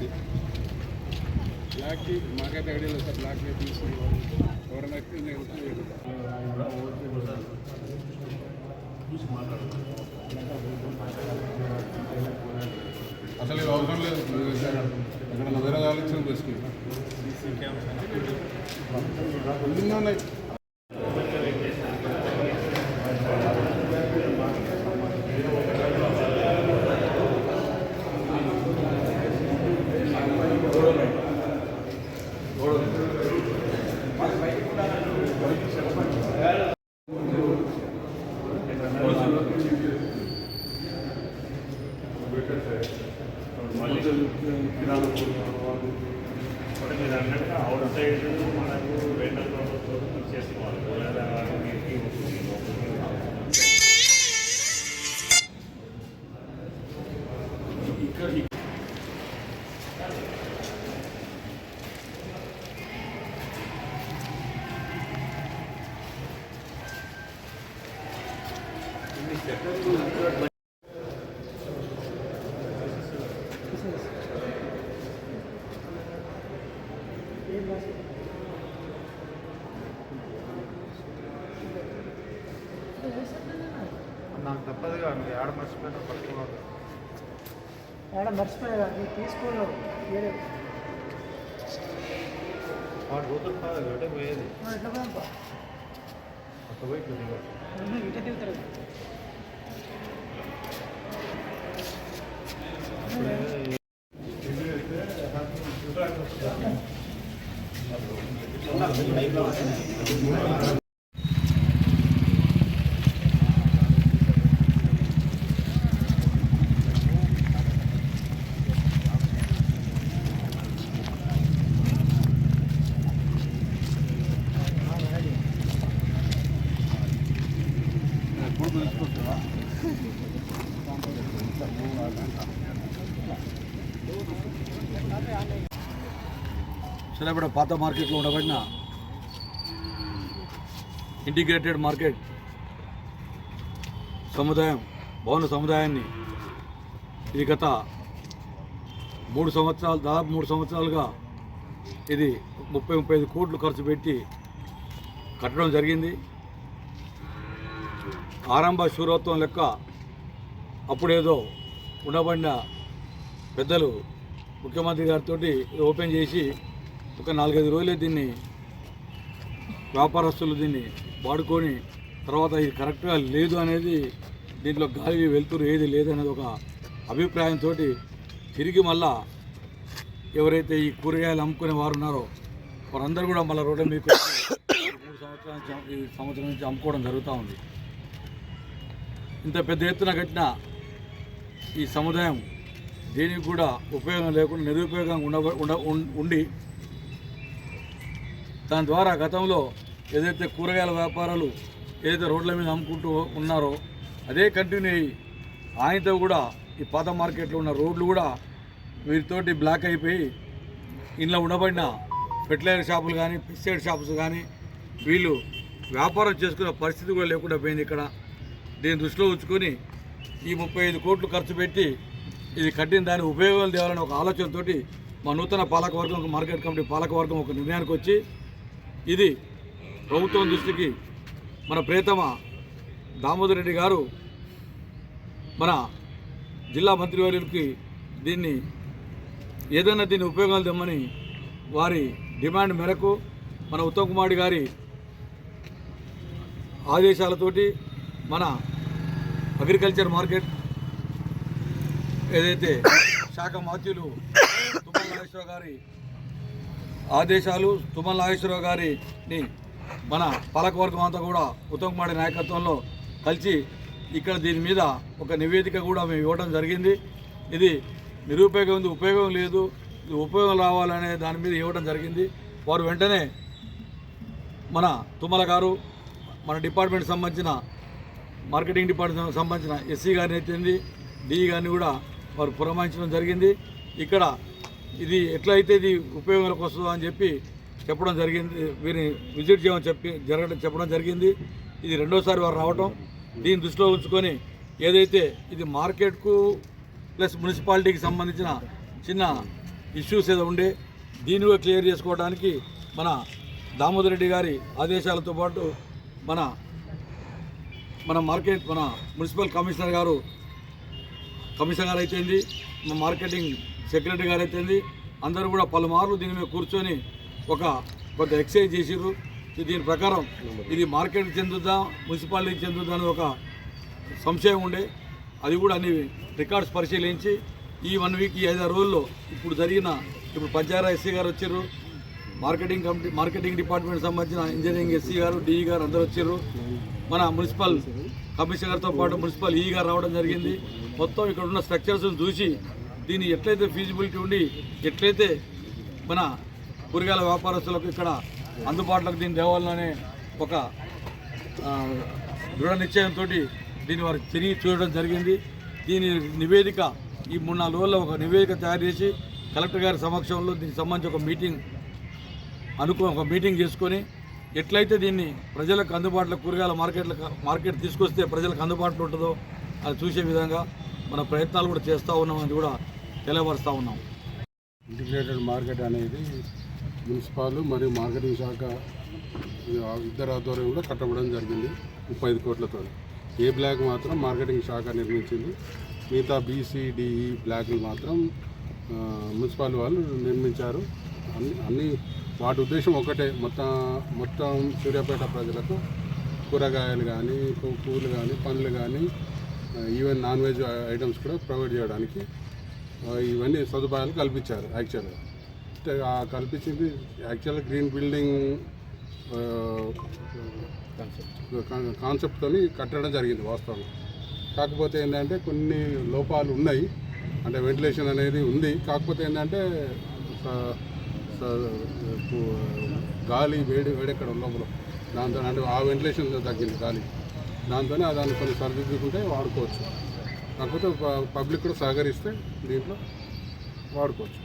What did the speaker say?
Okay. బ్లాక్కి మాకైతే idea లేదు sir. Black తీసి ఎవరైనా అసలు ఇది అవసరం లేదు సార్. ఇక్కడ వేరే ఆలోచన బెస్ట్. ఉన్నాయి మీరు అన్నట్టు అవుట్ సైడ్ మనకు రెండో చేసుకోవాలి. నాకు తప్పదు కానీ ఆడ మర్చిపోయినా పట్టుకున్నాడు. ఆడ మర్చిపోయా తీసుకోను వేరే వాడు పోతుంది కాదు అంటే పోయేది ఎట్లా పోయాం అక్కడ పోయి ఇట దిగుతారు. చిన్నప్పుడు పాత మార్కెట్లో ఉండబడిన ఇంటిగ్రేటెడ్ మార్కెట్ సముదాయం భవన సముదాయాన్ని ఇది గత 3 సంవత్సరాలు దాదాపు 3 సంవత్సరాలుగా ఇది 30-35 కోట్లు ఖర్చు పెట్టి కట్టడం జరిగింది. ఆరంభ శూరత్వం లెక్క అప్పుడేదో ఉండబడిన పెద్దలు ముఖ్యమంత్రి గారితో ఓపెన్ చేసి ఒక 4-5 రోజులే దీన్ని వ్యాపారస్తులు దీన్ని వాడుకొని తర్వాత ఇది కరెక్ట్గా లేదు అనేది దీంట్లో గాలి వెళ్తురు ఏది లేదనేది ఒక అభిప్రాయంతో తిరిగి మళ్ళా ఎవరైతే ఈ కూరగాయలు అమ్ముకునే వారు ఉన్నారో వారందరూ కూడా మళ్ళీ రోడ్డు మీకు 3 సంవత్సరాల నుంచి ఈ సంవత్సరం నుంచి అమ్ముకోవడం జరుగుతూ ఉంది. ఇంత పెద్ద ఎత్తున కట్టిన ఈ సముదాయం దేనికి కూడా ఉపయోగం లేకుండా నిరుపయోగంగా ఉండి దాని ద్వారా గతంలో ఏదైతే కూరగాయల వ్యాపారాలు ఏదైతే రోడ్ల మీద అమ్ముకుంటూ ఉన్నారో అదే కంటిన్యూ అయ్యి ఆయనతో కూడా ఈ పాత మార్కెట్లో ఉన్న రోడ్లు కూడా వీరితోటి బ్లాక్ అయిపోయి ఇంట్లో ఉండబడిన ఫెర్టిలైజర్ షాపులు కానీ పెస్టిసైడ్ షాప్స్ కానీ వీళ్ళు వ్యాపారం చేసుకునే పరిస్థితి కూడా లేకుండా పోయింది. ఇక్కడ దీన్ని దృష్టిలో ఉంచుకొని ఈ 35 కోట్లు ఖర్చు పెట్టి ఇది కట్టిన దాని ఉపయోగాలు తేవాలని ఒక ఆలోచనతో మా నూతన పాలకవర్గం మార్కెట్ కమిటీ పాలకవర్గం ఒక నిర్ణయానికి వచ్చి ఇది ప్రభుత్వం దృష్టికి మన ప్రియతమ దామోదర్ రెడ్డి గారు మన జిల్లా మంత్రివర్యులకి దీన్ని ఏదైనా దీన్ని ఉపయోగాలు తెమ్మని వారి డిమాండ్ మేరకు మన ఉత్తమ్ కుమార్ గారి ఆదేశాలతోటి మన అగ్రికల్చర్ మార్కెట్ ఏదైతే శాఖ మంత్రులు తుమ్మల నాగేశ్వరరావు గారి ఆదేశాలు తుమ్మల నాగేశ్వరరావు గారిని మన పాలకవర్గం అంతా కూడా ఉత్తమ్ కుమార్ నాయకత్వంలో కలిసి ఇక్కడ దీని మీద ఒక నివేదిక కూడా మేము ఇవ్వడం జరిగింది. ఇది నిరుపయోగం ఉంది, ఉపయోగం లేదు, ఇది ఉపయోగం రావాలనే దాని మీద ఇవ్వడం జరిగింది. వారు వెంటనే మన తుమ్మల గారు మన డిపార్ట్మెంట్ సంబంధించిన మార్కెటింగ్ డిపార్ట్మెంట్ సంబంధించిన ఎస్సీ గారిని ఎత్తింది, డిఈ గారిని కూడా వారు పురమాయించడం జరిగింది. ఇక్కడ ఇది ఎట్లయితే ఇది ఉపయోగంలోకి వస్తుందో అని చెప్పి చెప్పడం జరిగింది. వీరిని విజిట్ చేయమని చెప్పడం జరిగింది. ఇది రెండోసారి వారు రావటం. దీన్ని దృష్టిలో ఉంచుకొని ఏదైతే ఇది మార్కెట్కు ప్లస్ మున్సిపాలిటీకి సంబంధించిన చిన్న ఇష్యూస్ ఏదో ఉండే దీన్ని కూడా క్లియర్ చేసుకోవడానికి మన దామోదర్ రెడ్డి గారి ఆదేశాలతో పాటు మన మున్సిపల్ కమిషనర్ గారు అయితేంది, మా మార్కెటింగ్ సెక్రటరీ గారు అయితేంది, అందరూ కూడా పలుమార్లు దీని మీద కూర్చొని కొంత ఎక్సైజ్ చేసిర్రు. దీని ప్రకారం ఇది మార్కెట్కి చెందుద్దా మున్సిపాలిటీకి చెందుద్దా అని ఒక సంశయం ఉండే, అది కూడా అన్ని రికార్డ్స్ పరిశీలించి ఈ 1 వీక్ ఈ 5 రోజుల్లో ఇప్పుడు పంచాయతీ ఎస్సీ గారు వచ్చారు, మార్కెటింగ్ డిపార్ట్మెంట్ సంబంధించిన ఇంజనీరింగ్ ఎస్సీ గారు, డిఈ గారు అందరూ వచ్చారు. మన మున్సిపల్ కమిషనర్తో పాటు మున్సిపల్ ఈ గారు రావడం జరిగింది. మొత్తం ఇక్కడ ఉన్న స్ట్రక్చర్స్ని చూసి దీన్ని ఎట్లయితే ఫీజిబిలిటీ ఉండి ఎట్లయితే మన కూరగాయల వ్యాపారస్తులకు ఇక్కడ అందుబాటులోకి దీన్ని తేవాలనే ఒక దృఢ నిశ్చయంతో దీన్ని వారు తిరిగి చూడడం జరిగింది. దీని నివేదిక ఈ 3-4 రోజుల్లో ఒక నివేదిక తయారు చేసి కలెక్టర్ గారి సమక్షంలో దీనికి సంబంధించి ఒక మీటింగ్ చేసుకొని ఎట్లయితే దీన్ని ప్రజలకు అందుబాటులో కూరగాయల మార్కెట్ తీసుకొస్తే ప్రజలకు అందుబాటులో ఉంటుందో అది చూసే విధంగా మన ప్రయత్నాలు కూడా చేస్తూ ఉన్నామని కూడా తెలియపరుస్తూ ఉన్నాం. ఇంటిగ్రేటెడ్ మార్కెట్ అనేది మున్సిపాల్ మరియు మార్కెటింగ్ శాఖ ఇద్దరు ఆధ్వర్యంలో కట్టబడడం జరిగింది 35 కోట్లతో. ఏ బ్లాక్ మాత్రం మార్కెటింగ్ శాఖ నిర్మించింది, మిగతా బీసీడీఈ బ్లాక్లు మాత్రం మున్సిపల్ వాళ్ళు నిర్మించారు. అన్ని వాటి ఉద్దేశం ఒకటే, మొత్తం సూర్యాపేట ప్రజలకు కూరగాయలు కానీ పూలు కానీ పండ్లు కానీ ఈవెన్ నాన్ వెజ్ ఐటమ్స్ కూడా ప్రొవైడ్ చేయడానికి ఇవన్నీ సదుపాయాలు కల్పించారు. యాక్చువల్గా కల్పించింది యాక్చువల్గా గ్రీన్ బిల్డింగ్ కాన్సెప్ట్తో కట్టడం జరిగింది వాస్తవంగా. కాకపోతే ఏంటంటే కొన్ని లోపాలు ఉన్నాయి, అంటే వెంటిలేషన్ అనేది ఉంది. కాకపోతే ఏంటంటే గాలి వేడెక్కడ లోపల దాంతో అంటే ఆ వెంటిలేషన్ తగ్గింది గాలి, దాంతో దాన్ని కొన్ని సరిదిద్దుకుంటే వాడుకోవచ్చు. కాకపోతే పబ్లిక్ కూడా సహకరిస్తే దీంట్లో వాడుకోవచ్చు.